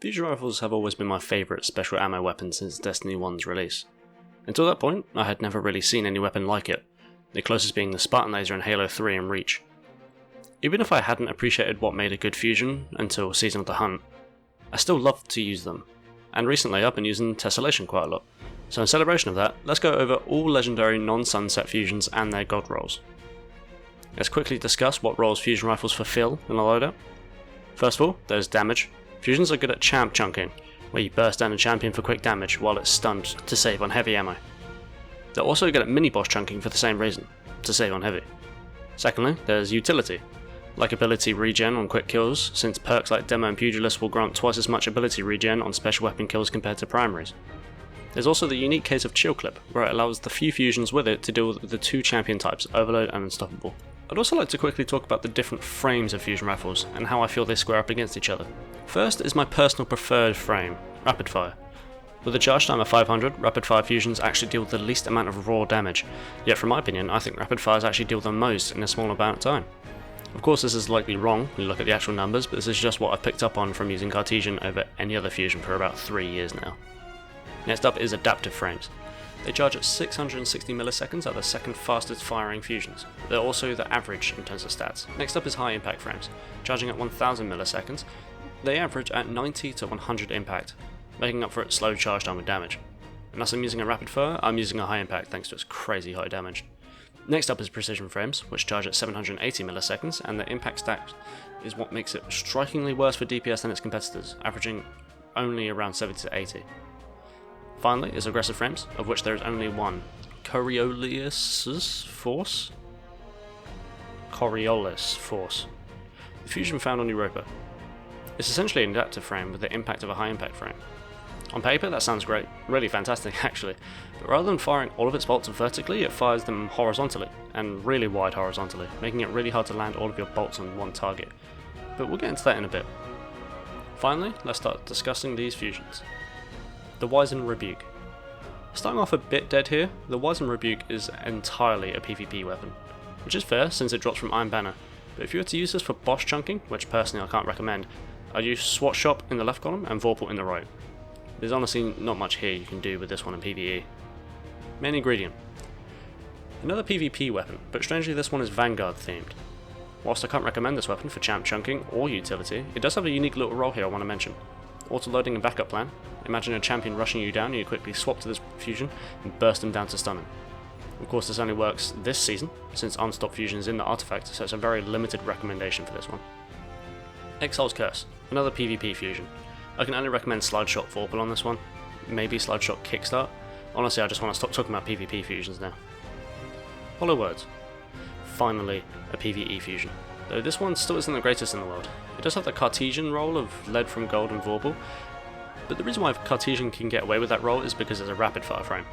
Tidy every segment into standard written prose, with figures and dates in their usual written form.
Fusion rifles have always been my favourite special ammo weapon since Destiny 1's release. Until that point, I had never really seen any weapon like it, the closest being the Spartan laser in Halo 3 and Reach. Even if I hadn't appreciated what made a good fusion until Season of the Hunt, I still loved to use them, and recently I've been using Tessellation quite a lot. So in celebration of that, let's go over all legendary non-sunset fusions and their God Rolls. Let's quickly discuss what roles fusion rifles fulfill in a loadout. First of all, there's damage. Fusions are good at champ chunking, where you burst down a champion for quick damage while it's stunned to save on heavy ammo. They're also good at mini-boss chunking for the same reason, to save on heavy. Secondly, there's utility. Like ability regen on quick kills, since perks like Demo and Pugilist will grant twice as much ability regen on special weapon kills compared to primaries. There's also the unique case of Chill Clip, where it allows the few fusions with it to deal with the two champion types, Overload and Unstoppable. I'd also like to quickly talk about the different frames of fusion rifles and how I feel they square up against each other. First is my personal preferred frame, Rapid Fire. With a charge time of 500, Rapid Fire fusions actually deal the least amount of raw damage, yet from my opinion I think Rapid Fires actually deal the most in a small amount of time. Of course this is likely wrong when you look at the actual numbers, but this is just what I've picked up on from using Cartesian over any other fusion for about 3 years now. Next up is Adaptive Frames. They charge at 660 milliseconds, are the second fastest firing fusions. They're also the average in terms of stats. Next up is High Impact Frames. Charging at 1000 milliseconds, they average at 90 to 100 impact, making up for its slow charge time with damage. Unless I'm using a Rapid Fire, I'm using a High Impact thanks to its crazy high damage. Next up is Precision Frames, which charge at 780 milliseconds, and the impact stack is what makes it strikingly worse for DPS than its competitors, averaging only around 70 to 80. Finally is Aggressive Frames, of which there is only one, Coriolis Force? Coriolis Force. The fusion found on Europa. It's essentially an adaptive frame with the impact of a high impact frame. On paper that sounds great, really fantastic actually, but rather than firing all of its bolts vertically, it fires them horizontally, and really wide horizontally, making it really hard to land all of your bolts on one target. But we'll get into that in a bit. Finally, let's start discussing these fusions. The Wizen Rebuke. Starting off a bit dead here, the Wizen Rebuke is entirely a PvP weapon, which is fair since it drops from Iron Banner, but if you were to use this for boss chunking, which personally I can't recommend, I'd use SWAT Shop in the left column and Vorpal in the right. There's honestly not much here you can do with this one in PvE. Main ingredient. Another PvP weapon, but strangely this one is Vanguard themed. Whilst I can't recommend this weapon for champ chunking or utility, it does have a unique little role here I want to mention. Auto-loading and backup plan. Imagine a champion rushing you down and you quickly swap to this fusion and burst them down to stun him. Of course this only works this season, since Unstop fusion is in the artifact, so it's a very limited recommendation for this one. Exile's Curse, another PvP fusion. I can only recommend Slide Shot Vorpal on this one, maybe Slide Shot Kickstart. Honestly I just want to stop talking about PvP fusions now. Hollow Words. Finally a PvE fusion. Though this one still isn't the greatest in the world. It does have the Cartesian role of lead from gold and Vorpal, but the reason why Cartesian can get away with that role is because there's a rapid fire frame.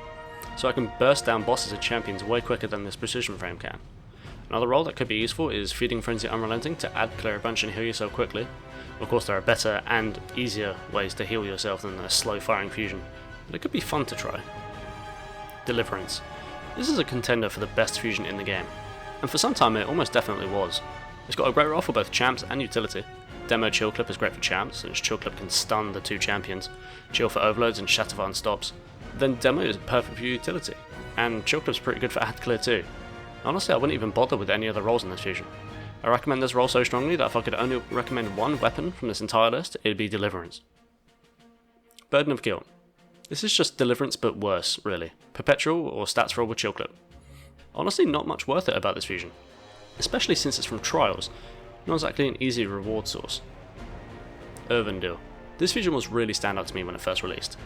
So I can burst down bosses and champions way quicker than this precision frame can. Another role that could be useful is Feeding Frenzy Unrelenting to add clear a bunch and heal yourself quickly. Of course there are better and easier ways to heal yourself than a slow firing fusion, but it could be fun to try. Deliverance. This is a contender for the best fusion in the game, and for some time it almost definitely was. It's got a great role for both champs and utility. Demo Chill Clip is great for champs, since Chill Clip can stun the two champions. Chill for overloads and Shatter for unstops. Then Demo is perfect for utility, and Chill Clip's pretty good for ad clear too. Honestly I wouldn't even bother with any other roles in this fusion. I recommend this role so strongly that if I could only recommend one weapon from this entire list, it'd be Deliverance. Burden of Guilt. This is just Deliverance but worse, really. Perpetual or stats roll with Chill Clip. Honestly not much worth it about this fusion, especially since it's from Trials, not exactly an easy reward source. Irvindale. This fusion was really stand out to me when it first released.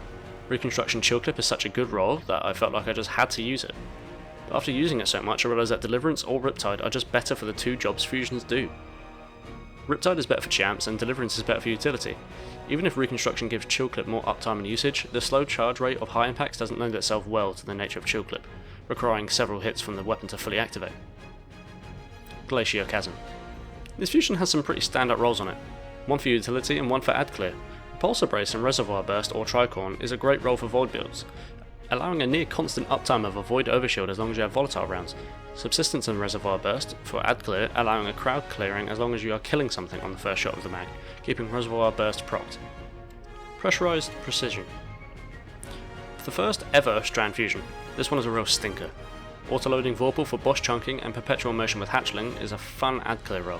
Reconstruction Chill Clip is such a good role that I felt like I just had to use it. But after using it so much I realised that Deliverance or Riptide are just better for the two jobs fusions do. Riptide is better for champs and Deliverance is better for utility. Even if Reconstruction gives Chill Clip more uptime and usage, the slow charge rate of high impacts doesn't lend itself well to the nature of Chill Clip, requiring several hits from the weapon to fully activate. Glacier Chasm. This fusion has some pretty standout roles on it, one for utility and one for ad clear. Pulsar Brace and Reservoir Burst or Tricorn is a great role for Void builds, allowing a near constant uptime of a Void Overshield as long as you have volatile rounds. Subsistence and Reservoir Burst for ad clear, allowing a crowd clearing as long as you are killing something on the first shot of the mag, keeping Reservoir Burst procced. Pressurized Precision. For the first ever Strand Fusion, this one is a real stinker. Autoloading Vorpal for boss chunking and Perpetual Motion with Hatchling is a fun ad clear roll.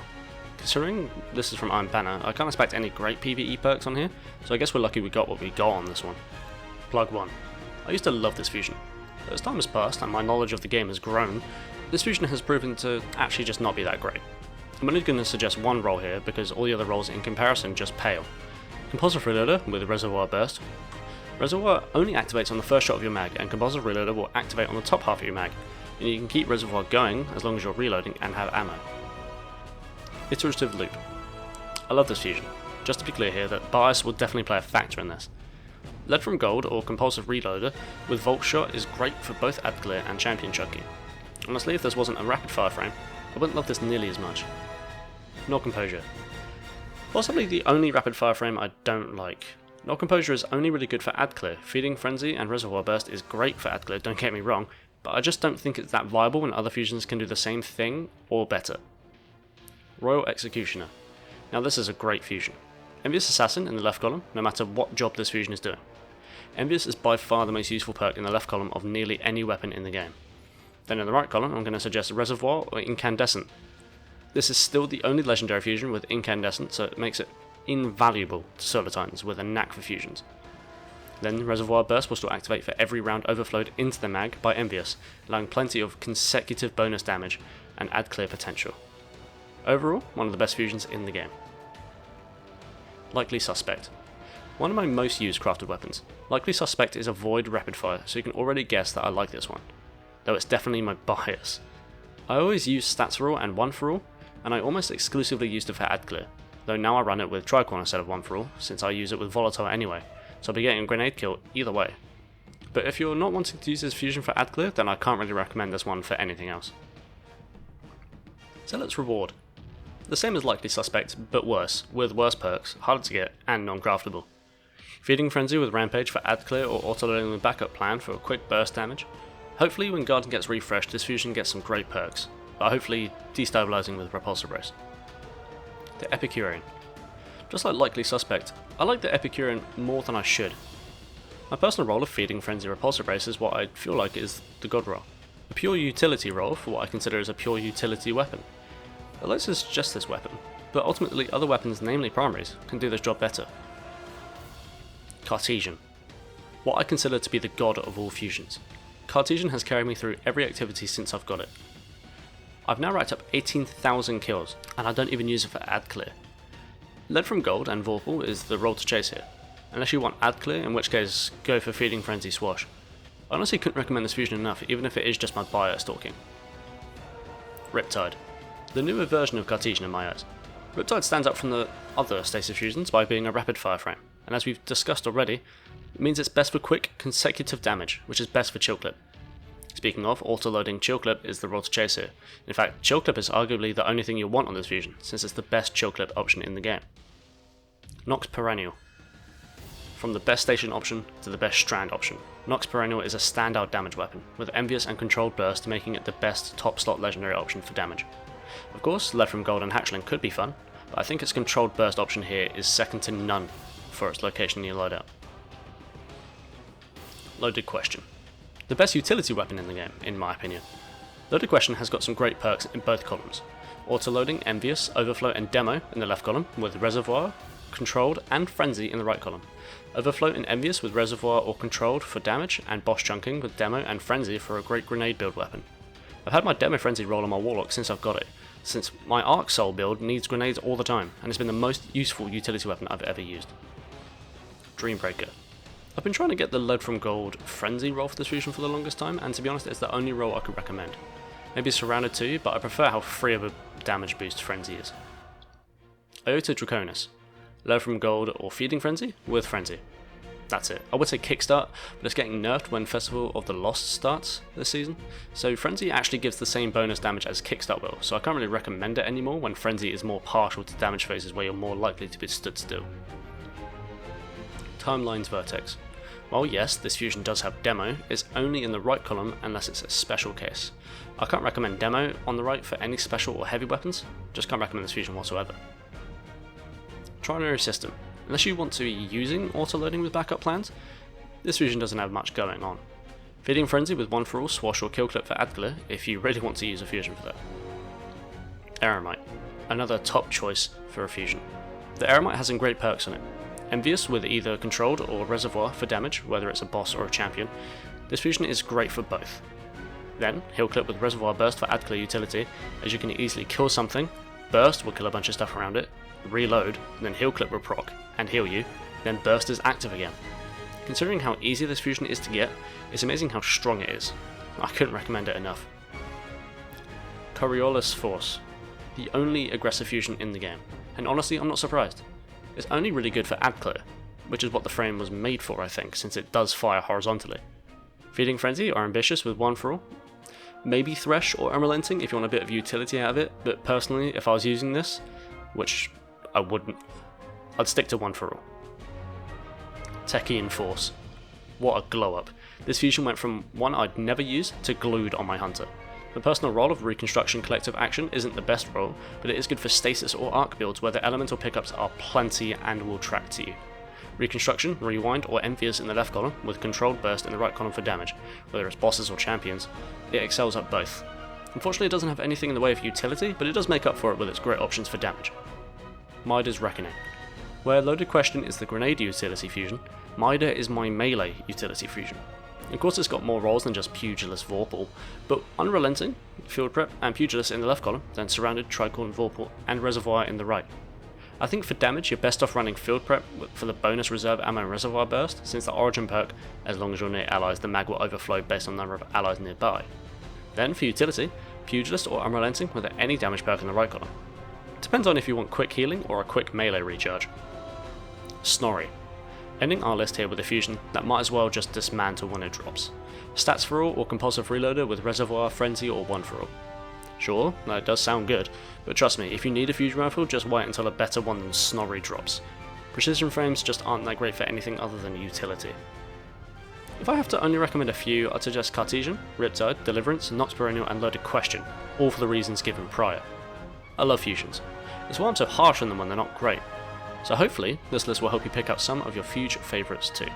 Considering this is from Iron Banner, I can't expect any great PvE perks on here, so I guess we're lucky we got what we got on this one. Plug 1. I used to love this fusion, but as time has passed and my knowledge of the game has grown, this fusion has proven to actually just not be that great. I'm only going to suggest one roll here because all the other rolls in comparison just pale. Compulsive Reloader with Reservoir Burst. Reservoir only activates on the first shot of your mag, and Compulsive Reloader will activate on the top half of your mag, and you can keep Reservoir going as long as you're reloading and have ammo. Iterative Loop. I love this fusion. Just to be clear here that bias will definitely play a factor in this. Lead from Gold or Compulsive Reloader with Volt Shot is great for both ad clear and champion chunking. Honestly, if this wasn't a rapid fire frame, I wouldn't love this nearly as much. Nor Composure. Possibly the only rapid fire frame I don't like. Nor Composure is only really good for ad clear. Feeding Frenzy and Reservoir Burst is great for ad clear, don't get me wrong, but I just don't think it's that viable when other fusions can do the same thing or better. Royal Executioner. Now this is a great fusion. Envious Assassin in the left column, no matter what job this fusion is doing. Envious is by far the most useful perk in the left column of nearly any weapon in the game. Then in the right column I'm going to suggest Reservoir or Incandescent. This is still the only legendary fusion with Incandescent, so it makes it invaluable to solo titans with a knack for fusions. Then Reservoir Burst will still activate for every round overflowed into the mag by Envious, allowing plenty of consecutive bonus damage and ad clear potential. Overall, one of the best fusions in the game. Likely Suspect. One of my most used crafted weapons. Likely Suspect is a void rapid fire, so you can already guess that I like this one, though it's definitely my bias. I always use Stats for All and One for All, and I almost exclusively used it for ad clear, though now I run it with Tricorn instead of One for All, since I use it with Volatile anyway, so I'll be getting a grenade kill either way. But if you're not wanting to use this fusion for ad clear, then I can't really recommend this one for anything else. Zealot's Reward. The same as Likely Suspect, but worse, with worse perks, harder to get, and non-craftable. Feeding Frenzy with Rampage for ad clear or autoloading with Backup Plan for a quick burst damage. Hopefully when Garden gets refreshed, this fusion gets some great perks, but hopefully destabilizing with Repulsor Brace. The Epicurean. Just like Likely Suspect, I like the Epicurean more than I should. My personal role of Feeding Frenzy Repulsor Brace is what I feel like is the God Roll. A pure utility role for what I consider as a pure utility weapon. It likes to suggest this weapon, but ultimately other weapons, namely primaries, can do this job better. Cartesian. What I consider to be the god of all fusions. Cartesian has carried me through every activity since I've got it. I've now racked up 18,000 kills, and I don't even use it for ad clear. Lead from Gold and Vorpal is the roll to chase here, unless you want ad clear, in which case go for Feeding Frenzy Swash. I honestly couldn't recommend this fusion enough, even if it is just my bias talking. Riptide. The newer version of Cartesian in my eyes. Riptide stands out from the other Stasis fusions by being a rapid fire frame, and as we've discussed already, it means it's best for quick, consecutive damage, which is best for Chill Clip. Speaking of, auto-loading Chill Clip is the roll to chase here. In fact, Chill Clip is arguably the only thing you'll want on this fusion, since it's the best Chill Clip option in the game. Nox Perennial. From the best station option to the best strand option, Nox Perennial is a standout damage weapon, with Envious and Controlled Burst making it the best top slot legendary option for damage. Of course, Lead from Gold and Hatchling could be fun, but I think its Controlled Burst option here is second to none for its location in your loadout. Loaded Question. The best utility weapon in the game, in my opinion. Loaded Question has got some great perks in both columns. Auto-loading, Envious, Overflow and Demo in the left column, with Reservoir, Controlled and Frenzy in the right column. Overflow and Envious with Reservoir or Controlled for damage, and Boss Chunking with Demo and Frenzy for a great grenade build weapon. I've had my Demo Frenzy roll on my Warlock since I've got it, since my Arc Soul build needs grenades all the time, and it's been the most useful utility weapon I've ever used. Dreambreaker. I've been trying to get the Lead from Gold Frenzy roll for this fusion for the longest time, and to be honest, it's the only roll I could recommend. Maybe it's surrounded too, but I prefer how free of a damage boost Frenzy is. Iota Draconis. Lead from Gold or Feeding Frenzy with Frenzy. That's it. I would say Kickstart, but it's getting nerfed when Festival of the Lost starts this season, so Frenzy actually gives the same bonus damage as Kickstart will, so I can't really recommend it anymore when Frenzy is more partial to damage phases where you're more likely to be stood still. Timeline's Vertex. While yes, this fusion does have Demo, it's only in the right column unless it's a special case. I can't recommend Demo on the right for any special or heavy weapons, just can't recommend this fusion whatsoever. Trinary System. Unless you want to be using auto-loading with backup plans, this fusion doesn't have much going on. Feeding Frenzy with 1 for all, Swash or Kill Clip for Adclear if you really want to use a fusion for that. Eremite, another top choice for a fusion. The Eremite has some great perks on it. Envious with either Controlled or Reservoir for damage, whether it's a boss or a champion. This fusion is great for both. Then, Heal Clip with Reservoir Burst for Adclear utility, as you can easily kill something, Burst will kill a bunch of stuff around it, reload, then Heal Clip will proc, and heal you, then Burst is active again. Considering how easy this fusion is to get, it's amazing how strong it is. I couldn't recommend it enough. Coriolis Force, the only aggressive fusion in the game, and honestly I'm not surprised. It's only really good for Adclear, which is what the frame was made for I think, since it does fire horizontally. Feeding Frenzy or Ambitious with 1 for all. Maybe Thresh or Unrelenting if you want a bit of utility out of it, but personally if I was using this, which I wouldn't, I'd stick to 1 for all. Techian Force. What a glow up. This fusion went from one I'd never use to glued on my hunter. The personal role of Reconstruction Collective Action isn't the best role, but it is good for stasis or arc builds where the elemental pickups are plenty and will track to you. Reconstruction, Rewind or Envious in the left column, with Controlled Burst in the right column for damage, whether it's bosses or champions, it excels at both. Unfortunately it doesn't have anything in the way of utility, but it does make up for it with its great options for damage. Mida's Reckoning. Where Loaded Question is the grenade utility fusion, Mida is my melee utility fusion. Of course it's got more roles than just Pugilist Vorpal, but Unrelenting, Field Prep and Pugilist in the left column, then Surrounded, Tricorn, Vorpal and Reservoir in the right. I think for damage you're best off running Field Prep for the bonus reserve ammo and Reservoir Burst, since the Origin perk, as long as you're near allies the mag will overflow based on the number of allies nearby. Then for utility, Pugilist or Unrelenting with any damage perk in the right column. Depends on if you want quick healing or a quick melee recharge. Snorri. Ending our list here with a fusion that might as well just dismantle when it drops. Stats for all or compulsive reloader with Reservoir, Frenzy or 1 for all. Sure, that does sound good, but trust me, if you need a fusion rifle, just wait until a better one than Snorri drops. Precision frames just aren't that great for anything other than utility. If I have to only recommend a few, I'd suggest Cartesian, Riptide, Deliverance, Nox Perennial and Loaded Question, all for the reasons given prior. I love fusions. It's why I'm so harsh on them when they're not great. So hopefully, this list will help you pick up some of your future favourites too.